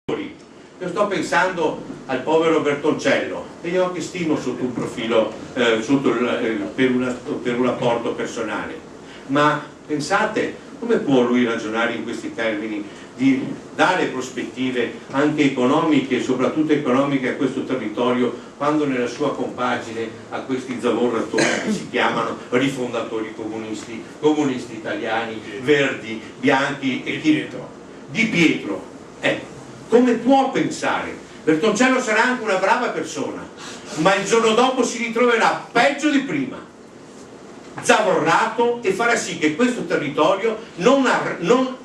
Io sto pensando al povero Bertoncello, e io anche stimo sotto un profilo, per un rapporto personale, ma pensate come può lui ragionare in questi termini di dare prospettive anche economiche, soprattutto economiche, a questo territorio, quando nella sua compagine a questi zavorratori che si chiamano rifondatori comunisti, comunisti italiani, verdi, bianchi e Di Pietro. Come può pensare? Bertoncello sarà anche una brava persona, ma il giorno dopo si ritroverà peggio di prima, zavorrato, e farà sì che questo territorio non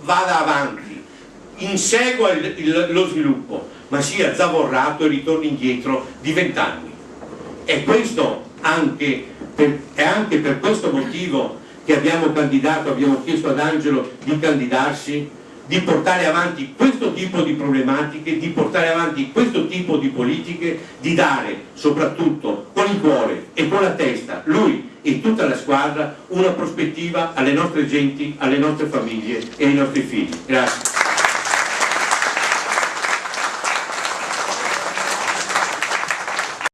vada avanti, insegua lo sviluppo, ma sia zavorrato e ritorni indietro di 20 anni. E questo è anche per questo motivo che abbiamo chiesto ad Angelo di candidarsi, di portare avanti questo tipo di problematiche, di portare avanti questo tipo di politiche, di dare soprattutto con il cuore e con la testa, lui e tutta la squadra, una prospettiva alle nostre genti, alle nostre famiglie e ai nostri figli. Grazie.